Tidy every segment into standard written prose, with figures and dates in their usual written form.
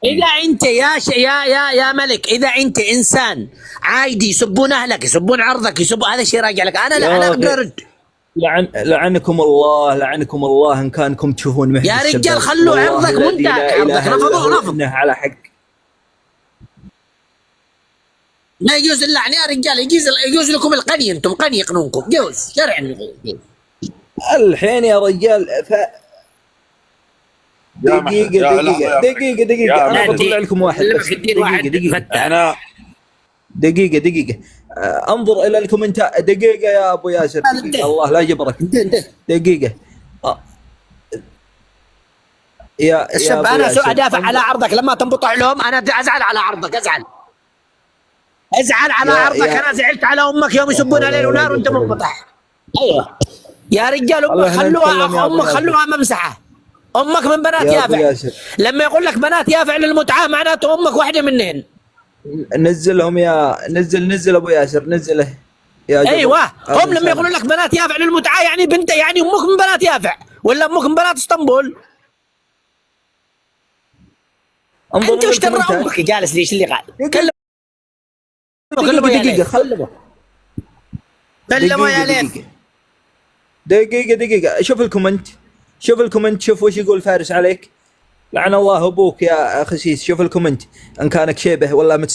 اذا انت يا ملك، اذا انت انسان عادي يسبون اهلك، يسبون عرضك، يسبون، هذا شيء راجع لك. انا لا، انا يا اقدر اخي ارد. لعنكم الله، لعنكم الله ان كانكم تشوفون محرز يا رجال السباب، خلوا والله عرضك الذي منتهك، لا عرضك اله الا رفضوه هو رفض. انه على حق. ما يجوز اللعن يا رجال، يجوز لكم القني، انتم قني يقنونكم، جوز شرعا يجوز. الحين يا رجال يا محرز، يا لحظه يا ملك، دقيقة، يا أنا محرز. بطلع لكم واحد علمك بس. الدين واحد فتح. احنا دقيقة. انظر إلى الكومنتات. دقيقة يا أبو ياسر، دقيقة، الله لا يجبرك. دقيقة. آه، يا الشاب أبو انا ياسر، ادافع على عرضك لما تنبطع لهم، انا ازعل على عرضك، ازعل على عرضك. انا زعلت على امك يوم يسبونها ليل ونار وانت منبطح. ايوه يا رجال، امك خلوها، امك خلوها ممسحه. امك من بنات يا أبو يافع. ياسر، لما يقول لك بنات يافع للمتعه معناته امك واحده منهن. نزلهم يا نزل أبو ياسر، نزله يا جبر. ايوه، هم لما يقولوا لك بنات يافع للمتعه يعني بنت، يعني امك من بنات يافع ولا امك من بنات اسطنبول؟ انت وش تبرى امك؟ جالس ليش اللي قال؟ كلمه دقيقة، كلمه يا ليث. دقيقة. شوف الكومنت، شوف وش يقول فارس عليك. لعن الله ابوك يا خسيس. شوف الكومنت، ان كانك شيبه ولا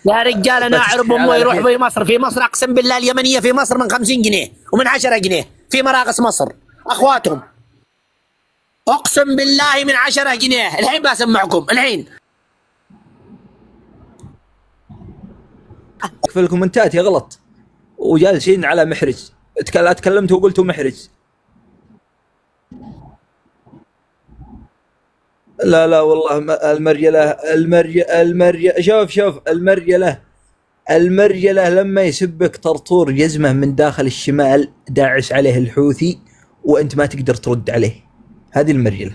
يا رجال انا اعرف امه يروح في مصر. في مصر اقسم بالله اليمنيه في مصر من 50 جنيه ومن 10 جنيه في مراقص مصر اخواتهم، اقسم بالله من 10 جنيه. الحين بسمعكم الحين. في الكومنتات يغلط وجالسين على محرز. تكلمت وقلتوا محرز. لا والله المريلة شوف المريلة لما يسبك طرطور جزمه من داخل الشمال داعس عليه الحوثي وانت ما تقدر ترد عليه، هذه المريلة.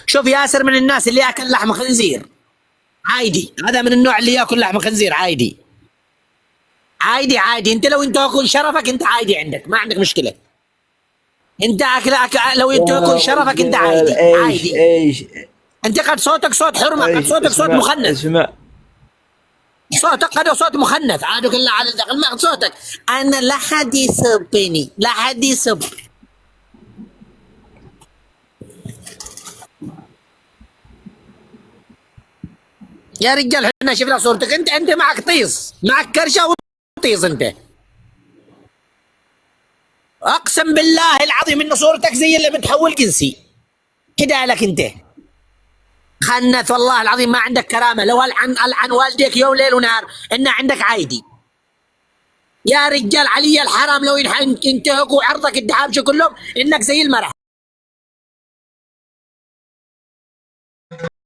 شوف ياسر من الناس اللي ياكل لحم خنزير عادي، هذا من النوع اللي ياكل لحم خنزير عادي. انت لو انت اكل شرفك انت عادي، عندك ما عندك مشكله. انت لو انت اكل شرفك انت عادي. ايش انت قد صوتك صوت حرمه، قد صوتك صوت مخنث. اسمع صوتك قد صوت مخنث عادك الله على دخل صوتك. انا لا حد يسبني، لا حد يسب. يا رجال احنا شفنا صورتك، انت معك طيز، معك كرشه وطيز انت. اقسم بالله العظيم ان صورتك زي اللي بتحول جنسي كده لك انت. خنث والله العظيم، ما عندك كرامه. لو العن والديك يوم ليل ونهار ان عندك عادي. يا رجال علي الحرام لو ينتهكوا عرضك الدحامشه كلهم انك زي المرأة.